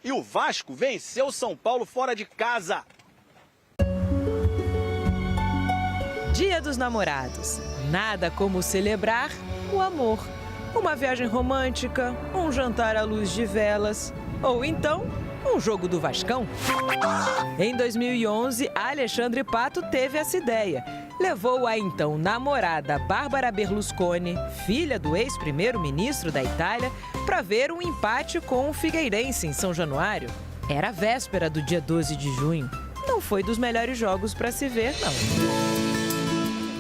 e o Vasco venceu o São Paulo fora de casa. Dia dos Namorados. Nada como celebrar o amor. Uma viagem romântica, um jantar à luz de velas ou então um jogo do Vascão. Em 2011, Alexandre Pato teve essa ideia. Levou a então namorada Bárbara Berlusconi, filha do ex-primeiro-ministro da Itália, para ver um empate com o Figueirense em São Januário. Era a véspera do dia 12 de junho. Não foi dos melhores jogos para se ver, não.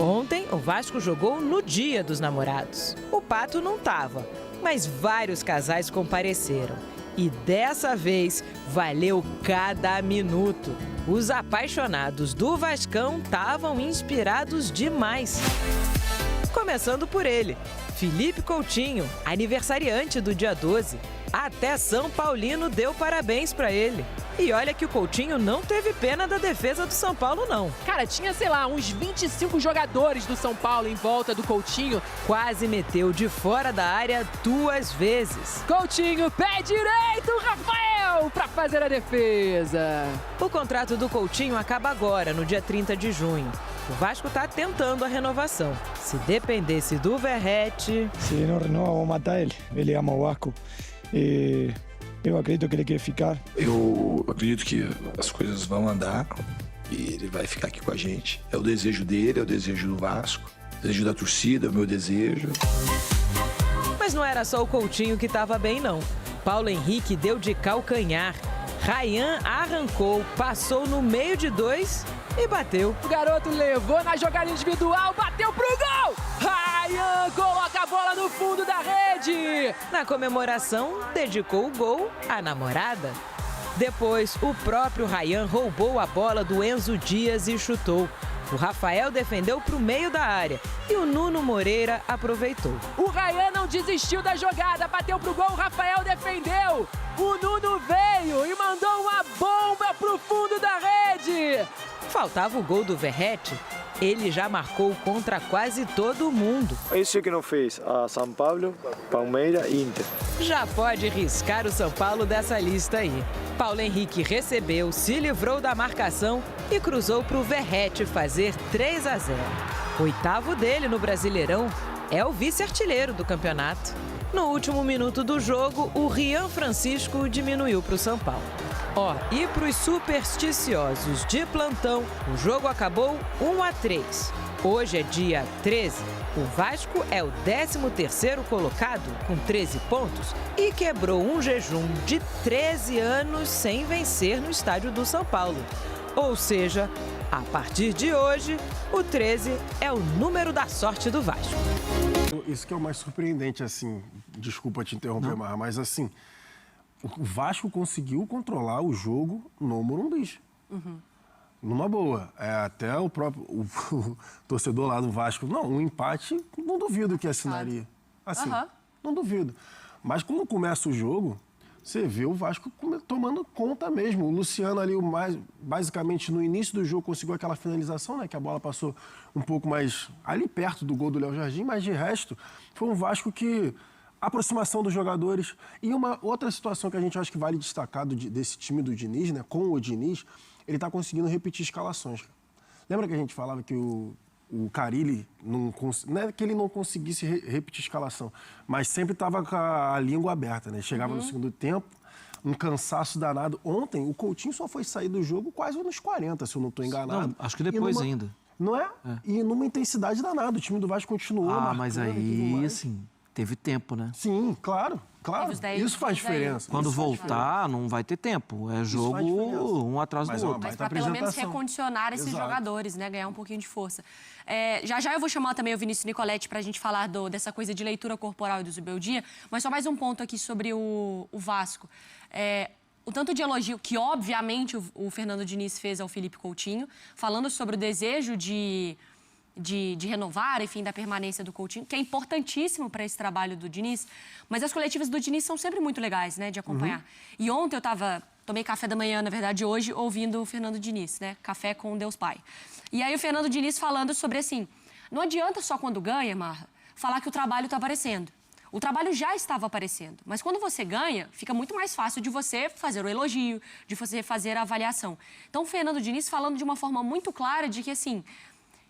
Ontem, o Vasco jogou no Dia dos Namorados. O Pato não estava, mas vários casais compareceram. E dessa vez, valeu cada minuto. Os apaixonados do Vascão estavam inspirados demais. Começando por ele, Felipe Coutinho, aniversariante do dia 12. Até São Paulino deu parabéns para ele. E olha que o Coutinho não teve pena da defesa do São Paulo, não. Cara, tinha, sei lá, uns 25 jogadores do São Paulo em volta do Coutinho. Quase meteu de fora da área 2 vezes. Coutinho, pé direito, Rafael, para fazer a defesa. O contrato do Coutinho acaba agora, no dia 30 de junho. O Vasco está tentando a renovação. Se dependesse do Verratti... Se não renova, vou matar ele. Ele ama o Vasco. Eu acredito que ele quer ficar. Eu acredito que as coisas vão andar e ele vai ficar aqui com a gente. É o desejo dele, é o desejo do Vasco, o desejo da torcida, é o meu desejo. Mas não era só o Coutinho que estava bem, não. Paulo Henrique deu de calcanhar. Ryan arrancou, passou no meio de 2 e bateu. O garoto levou na jogada individual, bateu pro gol! Ryan coloca a bola no fundo da rede! Na comemoração, dedicou o gol à namorada. Depois, o próprio Ryan roubou a bola do Enzo Dias e chutou. O Rafael defendeu para o meio da área e o Nuno Moreira aproveitou. O Ryan não desistiu da jogada, bateu pro gol, o Rafael defendeu. O Nuno veio e mandou uma bomba pro fundo da rede. Faltava o gol do Verratti. Ele já marcou contra quase todo mundo. Isso que não fez a São Paulo, Palmeiras e Inter. Já pode riscar o São Paulo dessa lista aí. Paulo Henrique recebeu, se livrou da marcação e cruzou para o Verratti fazer 3-0. Oitavo dele no Brasileirão, é o vice-artilheiro do campeonato. No último minuto do jogo, o Rian Francisco diminuiu para o São Paulo. E para os supersticiosos de plantão, o jogo acabou 1-3. Hoje é dia 13. O Vasco é o 13º colocado, com 13 pontos, e quebrou um jejum de 13 anos sem vencer no estádio do São Paulo. Ou seja, a partir de hoje, o 13 é o número da sorte do Vasco. Isso que é o mais surpreendente, assim, desculpa te interromper, Marra, mas assim, o Vasco conseguiu controlar o jogo no Morumbi. Numa boa. Até o próprio o torcedor lá do Vasco, não, um empate, não duvido que assinaria. Assim, não duvido. Mas quando começa o jogo, você vê o Vasco tomando conta mesmo. O Luciano ali, basicamente no início do jogo, conseguiu aquela finalização, né? Que a bola passou um pouco mais ali perto do gol do Léo Jardim, mas de resto, foi um Vasco que... aproximação dos jogadores. E uma outra situação que a gente acha que vale destacar desse time do Diniz, né? Com o Diniz, ele está conseguindo repetir escalações. Lembra que a gente falava que o Carille, não é que ele não conseguisse repetir escalação, mas sempre estava com a língua aberta, né? Chegava no segundo tempo, um cansaço danado. Ontem, o Coutinho só foi sair do jogo quase nos 40, se eu não estou enganado. Não, acho que depois ainda. Não é? E numa intensidade danada. O time do Vasco continuou marcando. Mas aí, assim, teve tempo, né? Sim, claro. Isso faz diferença. Quando voltar, não vai ter tempo. É jogo um atrás do outro. Mas para pelo menos recondicionar esses jogadores, né? Ganhar um pouquinho de força. Já eu vou chamar também o Vinícius Nicoletti para a gente falar dessa coisa de leitura corporal e do Zubeldia. Mas só mais um ponto aqui sobre o Vasco. O tanto de elogio que, obviamente, o Fernando Diniz fez ao Felipe Coutinho, falando sobre o desejo de renovar, enfim, da permanência do Coutinho, que é importantíssimo para esse trabalho do Diniz. Mas as coletivas do Diniz são sempre muito legais, né, de acompanhar. E ontem tomei café da manhã, na verdade, hoje, ouvindo o Fernando Diniz, né, Café com Deus Pai. E aí o Fernando Diniz falando sobre, assim, não adianta só quando ganha, Marra, falar que o trabalho está aparecendo. O trabalho já estava aparecendo, mas quando você ganha, fica muito mais fácil de você fazer o elogio, de você fazer a avaliação. Então, o Fernando Diniz falando de uma forma muito clara de que, assim,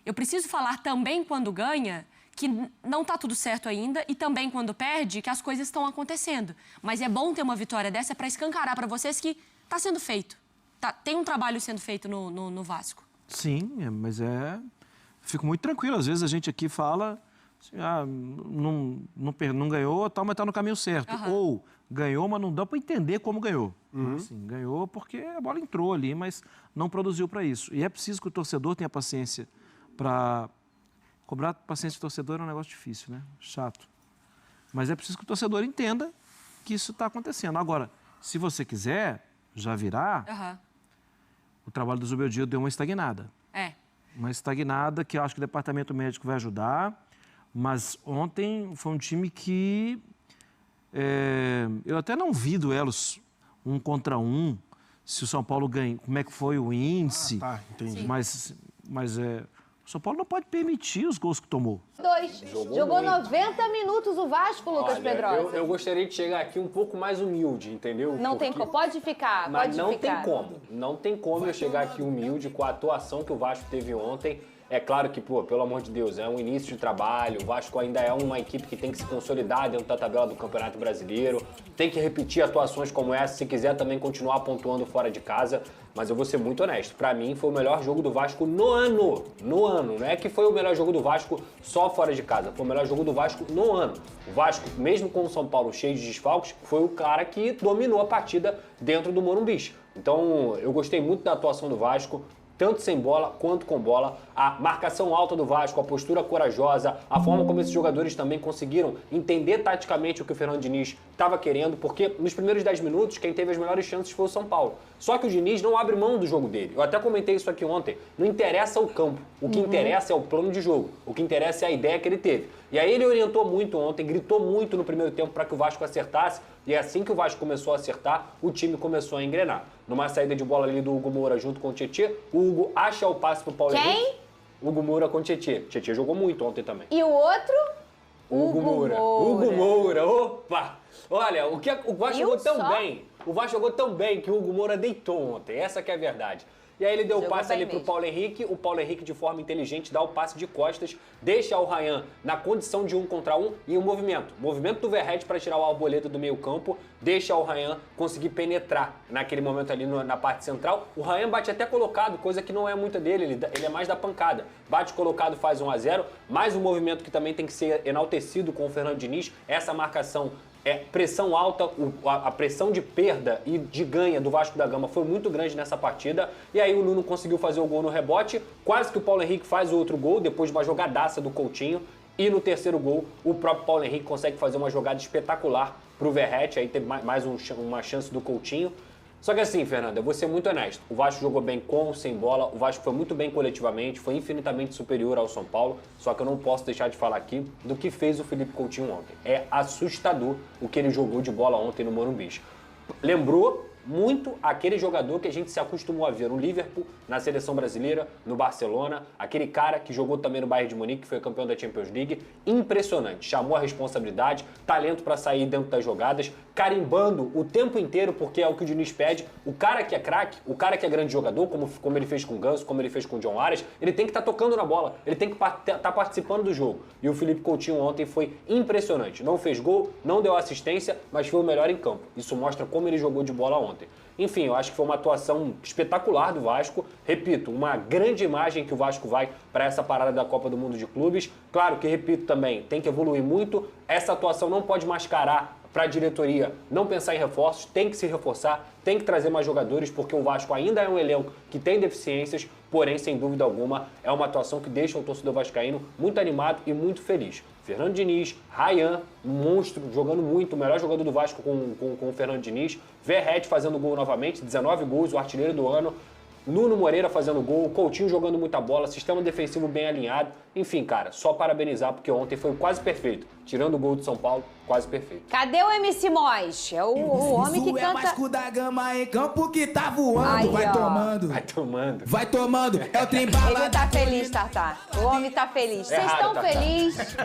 eu preciso falar também quando ganha que não está tudo certo ainda e também quando perde que as coisas estão acontecendo. Mas é bom ter uma vitória dessa para escancarar para vocês que está sendo feito. Tem um trabalho sendo feito no Vasco. Sim, mas fico muito tranquilo. Às vezes a gente aqui fala, assim, não ganhou, tal, mas está no caminho certo. Ou ganhou, mas não dá para entender como ganhou. Assim, ganhou porque a bola entrou ali, mas não produziu para isso. E é preciso que o torcedor tenha paciência para... Cobrar paciência do torcedor é um negócio difícil, né? Chato. Mas é preciso que o torcedor entenda que isso está acontecendo. Agora, se você quiser já virar, o trabalho do Zubeldia deu uma estagnada. Uma estagnada que eu acho que o departamento médico vai ajudar. Mas ontem foi um time que... eu até não vi duelos 1 contra 1. Se o São Paulo ganha, como é que foi o índice. Entendi. Mas o São Paulo não pode permitir os gols que tomou. Jogou 90 minutos o Vasco, Lucas Pedrosa. Eu gostaria de chegar aqui um pouco mais humilde, entendeu? Não tem como. Pode ficar, Mas pode ficar. Tem como. Não tem como eu chegar aqui humilde com a atuação que o Vasco teve ontem. É claro que, pelo amor de Deus, é um início de trabalho. O Vasco ainda é uma equipe que tem que se consolidar dentro da tabela do Campeonato Brasileiro. Tem que repetir atuações como essa, se quiser também continuar pontuando fora de casa. Mas eu vou ser muito honesto. Pra mim, foi o melhor jogo do Vasco no ano. No ano. Não é que foi o melhor jogo do Vasco só fora de casa. Foi o melhor jogo do Vasco no ano. O Vasco, mesmo com o São Paulo cheio de desfalques, foi o cara que dominou a partida dentro do Morumbi. Então, eu gostei muito da atuação do Vasco. Tanto sem bola quanto com bola, a marcação alta do Vasco, a postura corajosa, a forma como esses jogadores também conseguiram entender taticamente o que o Fernando Diniz estava querendo, porque nos primeiros 10 minutos quem teve as melhores chances foi o São Paulo. Só que o Diniz não abre mão do jogo dele. Eu até comentei isso aqui ontem. Não interessa o campo, o que interessa é o plano de jogo, o que interessa é a ideia que ele teve. E aí ele orientou muito ontem, gritou muito no primeiro tempo para que o Vasco acertasse, e assim que o Vasco começou a acertar, o time começou a engrenar. Numa saída de bola ali do Hugo Moura junto com o Tietê, o Hugo acha o passe pro Paulo Henrique. Hugo Moura com o Tietê. Tietê jogou muito ontem também. E o outro? Hugo Moura. Hugo Moura, opa! Olha, o Vasco jogou tão bem. O Vasco jogou tão bem que o Hugo Moura deitou ontem. Essa que é a verdade. E aí ele deu o passe ali pro Paulo Henrique. O Paulo Henrique, de forma inteligente, dá o passe de costas, deixa o Ryan na condição de 1 contra 1 e o movimento. O movimento do Verratti para tirar o Arboleda do meio campo, deixa o Ryan conseguir penetrar naquele momento ali na parte central. O Ryan bate até colocado, coisa que não é muita dele, ele é mais da pancada. Bate colocado, faz 1-0, mais um movimento que também tem que ser enaltecido com o Fernando Diniz, essa marcação. Pressão alta, a pressão de perda e de ganha do Vasco da Gama foi muito grande nessa partida. E aí o Nuno conseguiu fazer o gol no rebote. Quase que o Paulo Henrique faz o outro gol, depois de uma jogadaça do Coutinho. E no terceiro gol, o próprio Paulo Henrique consegue fazer uma jogada espetacular pro Verratti. Aí teve mais uma chance do Coutinho. Só que assim, Fernanda, eu vou ser muito honesto. O Vasco jogou bem com ou sem bola, o Vasco foi muito bem coletivamente, foi infinitamente superior ao São Paulo, só que eu não posso deixar de falar aqui do que fez o Felipe Coutinho ontem. É assustador o que ele jogou de bola ontem no Morumbi. Lembrou muito aquele jogador que a gente se acostumou a ver no Liverpool, na seleção brasileira, no Barcelona, aquele cara que jogou também no Bayern de Munique, que foi campeão da Champions League, impressionante, chamou a responsabilidade, talento para sair dentro das jogadas, carimbando o tempo inteiro, porque é o que o Diniz pede, o cara que é craque, o cara que é grande jogador, como ele fez com o Ganso, como ele fez com o John Arias, ele tem que estar tocando na bola, ele tem que estar participando do jogo. E o Felipe Coutinho ontem foi impressionante, não fez gol, não deu assistência, mas foi o melhor em campo. Isso mostra como ele jogou de bola ontem. Enfim, eu acho que foi uma atuação espetacular do Vasco. Repito, uma grande imagem que o Vasco vai para essa parada da Copa do Mundo de Clubes. Claro que, repito também, tem que evoluir muito. Essa atuação não pode mascarar para a diretoria não pensar em reforços, tem que se reforçar, tem que trazer mais jogadores, porque o Vasco ainda é um elenco que tem deficiências, porém, sem dúvida alguma, é uma atuação que deixa o torcedor vascaíno muito animado e muito feliz. Fernando Diniz, Ryan, um monstro, jogando muito, o melhor jogador do Vasco com o Fernando Diniz, Verratti fazendo gol novamente, 19 gols, o artilheiro do ano. Nuno Moreira fazendo gol, o Coutinho jogando muita bola, sistema defensivo bem alinhado. Enfim, cara, só parabenizar, porque ontem foi quase perfeito. Tirando o gol do São Paulo, quase perfeito. Cadê o MC Mois? É o homem que canta... Vasco da Gama em campo que tá voando. Aí, vai ó. tomando. Vai tomando. Vai tomando. É o trem bala. Ele tá feliz, Tartar. O homem tá feliz. Vocês estão felizes?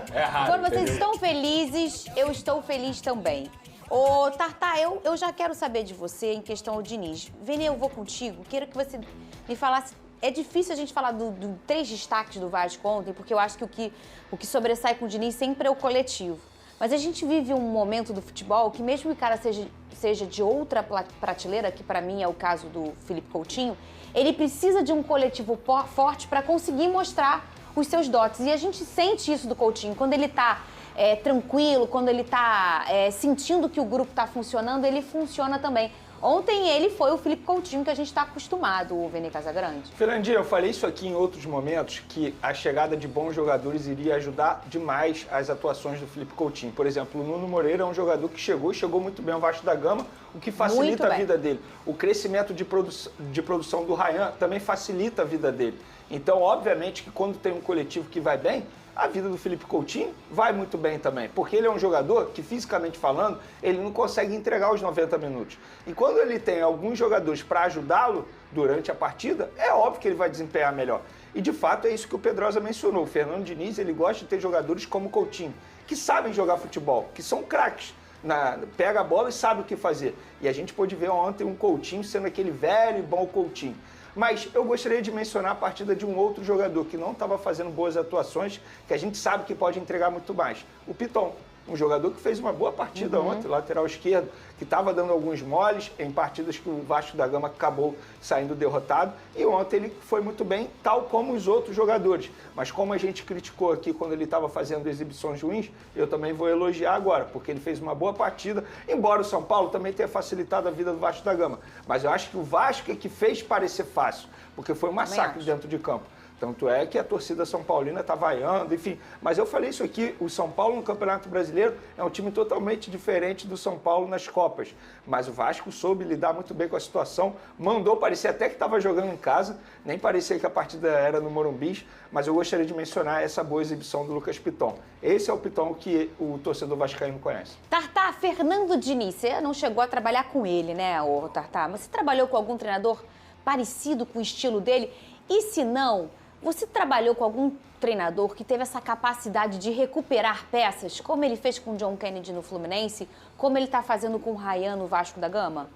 Quando vocês estão felizes, eu estou feliz também. Ô, Tartar, eu já quero saber de você em questão ao Diniz. Vene, eu vou contigo. Quero que você me falasse... É difícil a gente falar do 3 destaques do Vasco ontem, porque eu acho que o que sobressai com o Diniz sempre é o coletivo. Mas a gente vive um momento do futebol que mesmo que o cara seja de outra prateleira, que para mim é o caso do Felipe Coutinho, ele precisa de um coletivo forte para conseguir mostrar os seus dotes. E a gente sente isso do Coutinho. Quando ele tá tranquilo, quando ele tá sentindo que o grupo tá funcionando, ele funciona também. Ontem ele foi o Felipe Coutinho que a gente está acostumado, o Vene Casagrande. Fernandinha, eu falei isso aqui em outros momentos, que a chegada de bons jogadores iria ajudar demais as atuações do Felipe Coutinho. Por exemplo, o Nuno Moreira é um jogador que chegou muito bem ao Vasco da Gama, o que facilita a vida dele. O crescimento de produção do Ryan também facilita a vida dele. Então, obviamente, que quando tem um coletivo que vai bem, a vida do Felipe Coutinho vai muito bem também, porque ele é um jogador que, fisicamente falando, ele não consegue entregar os 90 minutos. E quando ele tem alguns jogadores para ajudá-lo durante a partida, é óbvio que ele vai desempenhar melhor. E, de fato, é isso que o Pedrosa mencionou. O Fernando Diniz, ele gosta de ter jogadores como o Coutinho, que sabem jogar futebol, que são craques. Pega a bola e sabe o que fazer. E a gente pôde ver ontem um Coutinho sendo aquele velho e bom Coutinho. Mas eu gostaria de mencionar a partida de um outro jogador que não estava fazendo boas atuações, que a gente sabe que pode entregar muito mais. O Piton, um jogador que fez uma boa partida ontem, lateral esquerdo, que estava dando alguns moles em partidas que o Vasco da Gama acabou saindo derrotado. E ontem ele foi muito bem, tal como os outros jogadores. Mas como a gente criticou aqui quando ele estava fazendo exibições ruins, eu também vou elogiar agora, porque ele fez uma boa partida, embora o São Paulo também tenha facilitado a vida do Vasco da Gama. Mas eu acho que o Vasco é que fez parecer fácil, porque foi um massacre dentro de campo. Tanto é que a torcida São Paulina está vaiando, enfim. Mas eu falei isso aqui, o São Paulo no Campeonato Brasileiro é um time totalmente diferente do São Paulo nas Copas. Mas o Vasco soube lidar muito bem com a situação, mandou, parecia até que estava jogando em casa, nem parecia que a partida era no Morumbi, mas eu gostaria de mencionar essa boa exibição do Lucas Piton. Esse é o Piton que o torcedor vascaíno conhece. Tartar, Fernando Diniz, você não chegou a trabalhar com ele, né, Tartar? Mas você trabalhou com algum treinador parecido com o estilo dele? E se não... Você trabalhou com algum treinador que teve essa capacidade de recuperar peças, como ele fez com o John Kennedy no Fluminense, como ele está fazendo com o Ryan no Vasco da Gama?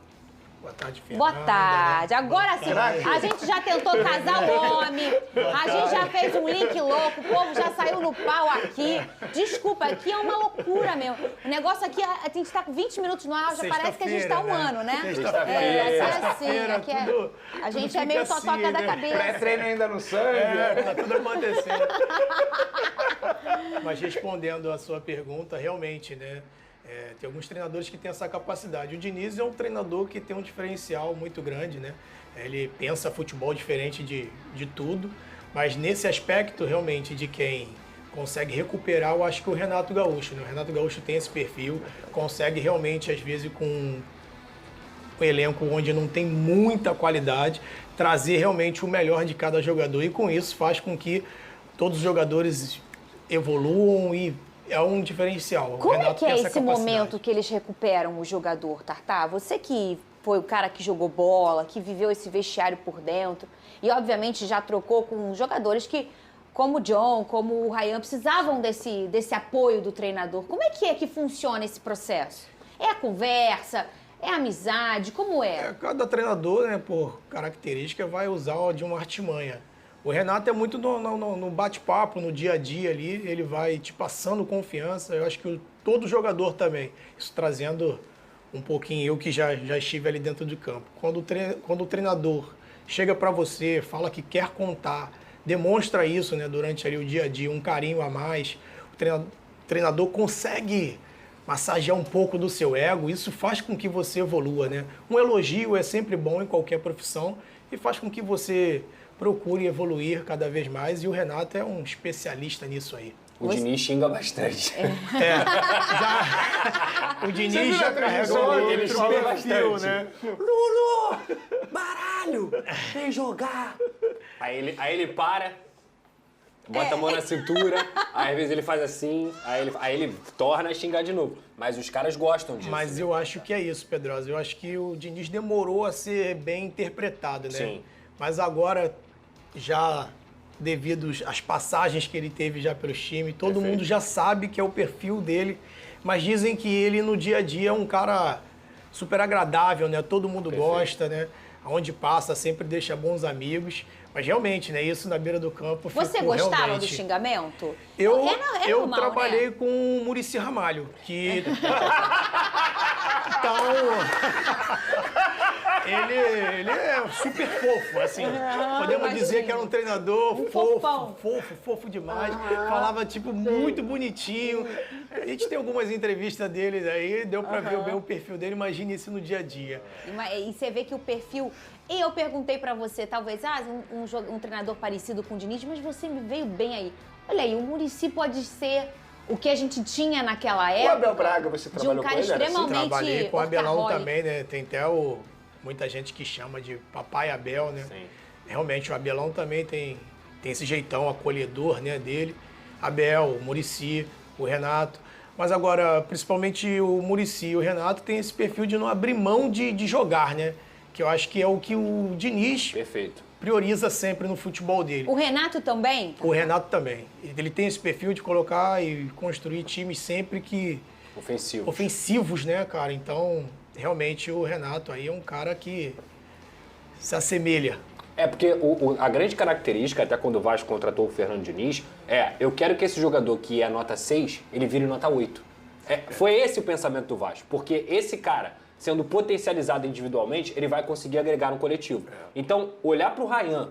Boa tarde, Fernanda. Boa tarde. Agora sim, a gente já tentou casar o homem, a gente já fez um link louco, o povo já saiu no pau aqui. Desculpa, aqui é uma loucura mesmo. O negócio aqui, a gente está com 20 minutos no ar, já parece que a gente está um ano, né? Aqui é assim, a gente é meio totoca da cabeça. Pré-treino ainda no sangue. Tá tudo acontecendo. Mas respondendo a sua pergunta, realmente, né? Tem alguns treinadores que têm essa capacidade. O Diniz é um treinador que tem um diferencial muito grande, né? Ele pensa futebol diferente de tudo, mas nesse aspecto, realmente, de quem consegue recuperar, eu acho que o Renato Gaúcho, né? O Renato Gaúcho tem esse perfil, consegue realmente, às vezes, com um elenco onde não tem muita qualidade, trazer realmente o melhor de cada jogador, e com isso faz com que todos os jogadores evoluam e é um diferencial. Como é que é esse momento que eles recuperam o jogador, Tartar? Você que foi o cara que jogou bola, que viveu esse vestiário por dentro e, obviamente, já trocou com jogadores que, como o John, como o Ryan, precisavam desse apoio do treinador. Como é que funciona esse processo? É a conversa? É a amizade? Como é? Cada treinador, né, por característica, vai usar de uma artimanha. O Renato é muito no bate-papo, no dia a dia ali, ele vai te passando confiança. Eu acho que todo jogador também, isso trazendo um pouquinho eu que já estive ali dentro de campo. Quando o treinador chega para você, fala que quer contar, demonstra isso, né, durante ali o dia a dia, um carinho a mais, o treinador consegue massagear um pouco do seu ego, isso faz com que você evolua, né? Um elogio é sempre bom em qualquer profissão e faz com que você procure evoluir cada vez mais, e o Renato é um especialista nisso aí. O Diniz xinga bastante. O Diniz já carregou ele xinga bastante. Lulu! Baralho! caralho, vem jogar. Aí ele para, bota a mão na cintura, aí às vezes ele faz assim, aí ele torna a xingar de novo. Mas os caras gostam disso. Mas eu acho que é isso, Pedrosa. Eu acho que o Diniz demorou a ser bem interpretado, né? Sim. Mas agora, já devido às passagens que ele teve já pelos times, todo mundo já sabe que é o perfil dele. Mas dizem que ele, no dia a dia, é um cara super agradável, né? Todo mundo gosta, né? Onde passa, sempre deixa bons amigos. Mas realmente, né? Isso na beira do campo Você ficou gostava realmente... do xingamento? Eu normal, trabalhei né? com o Muricy Ramalho, que... Então... ele é super fofo, assim. Podemos dizer que era um treinador fofo demais. Falava, tipo, muito bonitinho. A gente tem algumas entrevistas dele aí, deu pra ver bem o perfil dele. Imagine isso no dia a dia. E você vê que o perfil... E eu perguntei pra você, talvez, um treinador parecido com o Diniz, mas você me veio bem aí. Olha aí, o Muricy pode ser o que a gente tinha naquela época. O Abel Braga, você trabalhou com ele? Extremamente trabalhei com o Abelão também, né? Tem até muita gente que chama de Papai Abel, né? Sim. Realmente, o Abelão também tem esse jeitão acolhedor, né, dele. Abel, o Muricy, o Renato. Mas agora, principalmente o Muricy e o Renato tem esse perfil de não abrir mão de jogar, né? Que eu acho que é o que o Diniz prioriza sempre no futebol dele. O Renato também? O Renato também. Ele tem esse perfil de colocar e construir times sempre que... Ofensivos, né, cara? Então, realmente, o Renato aí é um cara que se assemelha. É, porque a grande característica, até quando o Vasco contratou o Fernando Diniz, eu quero que esse jogador que é nota 6, ele vire nota 8. Foi esse o pensamento do Vasco, porque esse cara... sendo potencializado individualmente, ele vai conseguir agregar no coletivo. Então, olhar para o Ryan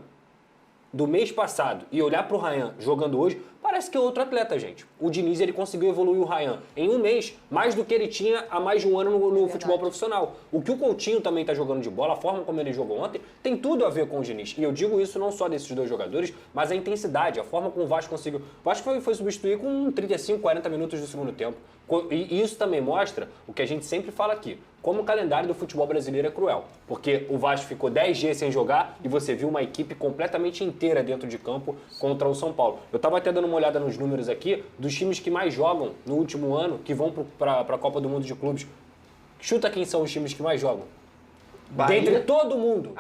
do mês passado e olhar para o Ryan jogando hoje, parece que é outro atleta, gente. O Diniz, ele conseguiu evoluir o Ryan em um mês, mais do que ele tinha há mais de um ano no futebol profissional. O que o Coutinho também está jogando de bola, a forma como ele jogou ontem, tem tudo a ver com o Diniz. E eu digo isso não só desses dois jogadores, mas a intensidade, a forma como o Vasco conseguiu. O Vasco foi substituir com 35, 40 minutos do segundo tempo. E isso também mostra o que a gente sempre fala aqui, como o calendário do futebol brasileiro é cruel. Porque o Vasco ficou 10 dias sem jogar e você viu uma equipe completamente inteira dentro de campo contra o São Paulo. Eu estava até dando uma olhada nos números aqui dos times que mais jogam no último ano, que vão para a Copa do Mundo de Clubes. Chuta quem são os times que mais jogam. Bahia? Dentre todo mundo.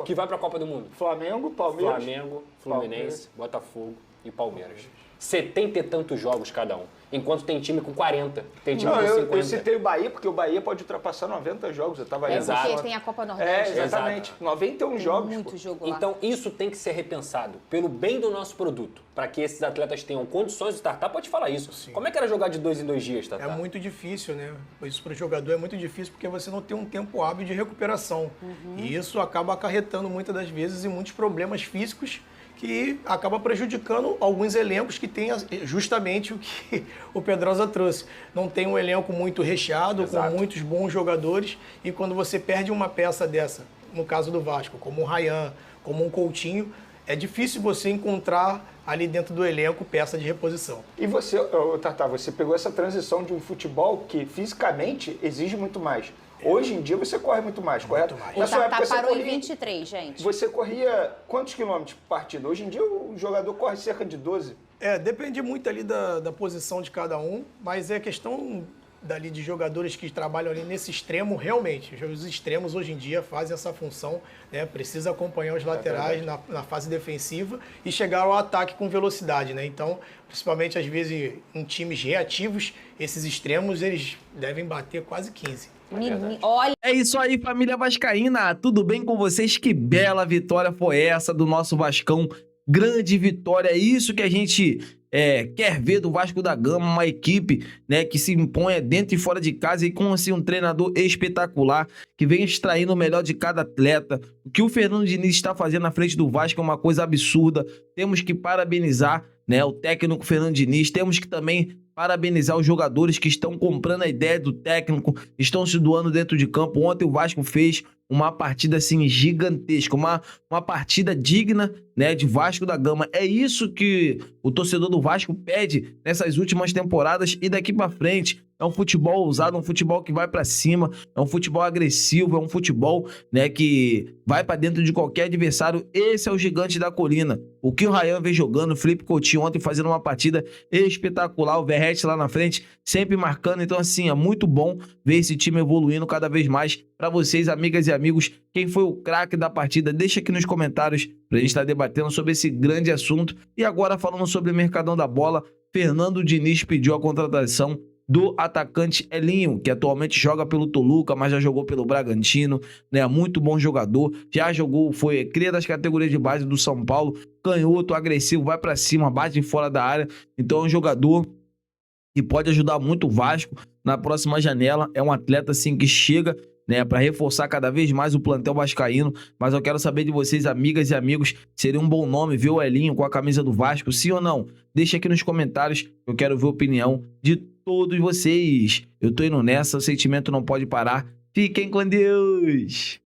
Que vai para a Copa do Mundo. Flamengo, Palmeiras. Flamengo, Fluminense, Botafogo e Palmeiras. 70 e tantos jogos cada um. Enquanto tem time com 40, tem time com 50. Eu citei o Bahia, porque o Bahia pode ultrapassar 90 jogos. Eu tava porque tem a Copa Nordeste. Exatamente. 91 jogos. Muito jogo lá. Então, isso tem que ser repensado pelo bem do nosso produto, para que esses atletas tenham condições de Tartar. Pode falar isso. Sim. Como é que era jogar de 2 em 2 dias, Tartar? É muito difícil, né? Isso para o jogador é muito difícil porque você não tem um tempo hábil de recuperação. E isso acaba acarretando muitas das vezes em muitos problemas físicos que acaba prejudicando alguns elencos que tem justamente o que o Pedrosa trouxe. Não tem um elenco muito recheado, com muitos bons jogadores, e quando você perde uma peça dessa, no caso do Vasco, como um Ryan, como um Coutinho, é difícil você encontrar ali dentro do elenco peça de reposição. E você, Tartar, você pegou essa transição de um futebol que fisicamente exige muito mais. Hoje em dia você corre muito mais, correto? O Tartar parou em 23, gente. Você corria quantos quilômetros por partida? Hoje em dia o jogador corre cerca de 12. Depende muito ali da posição de cada um, mas é questão dali de jogadores que trabalham ali nesse extremo, realmente. Os extremos hoje em dia fazem essa função, né? Precisa acompanhar os laterais na fase defensiva e chegar ao ataque com velocidade, né? Então, principalmente às vezes em times reativos, esses extremos eles devem bater quase 15. Olha. É isso aí, família vascaína, tudo bem com vocês? Que bela vitória foi essa do nosso Vascão, grande vitória, é isso que a gente quer ver do Vasco da Gama, uma equipe, né, que se impõe dentro e fora de casa e com assim, um treinador espetacular, que vem extraindo o melhor de cada atleta. O que o Fernando Diniz está fazendo na frente do Vasco é uma coisa absurda, temos que parabenizar, né, o técnico Fernando Diniz, temos que também parabenizar os jogadores que estão comprando a ideia do técnico, estão se doando dentro de campo. Ontem o Vasco fez uma partida assim gigantesca, uma partida digna, né, de Vasco da Gama. É isso que o torcedor do Vasco pede nessas últimas temporadas e daqui para frente. É um futebol ousado, um futebol que vai pra cima, é um futebol agressivo, é um futebol, né, que vai pra dentro de qualquer adversário. Esse é o Gigante da Colina. O que o Ryan vem jogando, o Felipe Coutinho ontem fazendo uma partida espetacular, o Verratti lá na frente, sempre marcando. Então, assim, é muito bom ver esse time evoluindo cada vez mais. Para vocês, amigas e amigos, quem foi o craque da partida, deixa aqui nos comentários pra gente estar debatendo sobre esse grande assunto. E agora, falando sobre o Mercadão da Bola, Fernando Diniz pediu a contratação do atacante Elinho, que atualmente joga pelo Toluca, mas já jogou pelo Bragantino, né? Muito bom jogador, já jogou, foi cria das categorias de base do São Paulo, canhoto, agressivo, vai pra cima, bate fora da área. Então é um jogador que pode ajudar muito o Vasco na próxima janela. É um atleta assim que chega, né, para reforçar cada vez mais o plantel vascaíno. Mas eu quero saber de vocês, amigas e amigos, seria um bom nome ver o Elinho com a camisa do Vasco, sim ou não? Deixa aqui nos comentários, eu quero ver a opinião de todos vocês. Eu tô indo nessa, o sentimento não pode parar. Fiquem com Deus!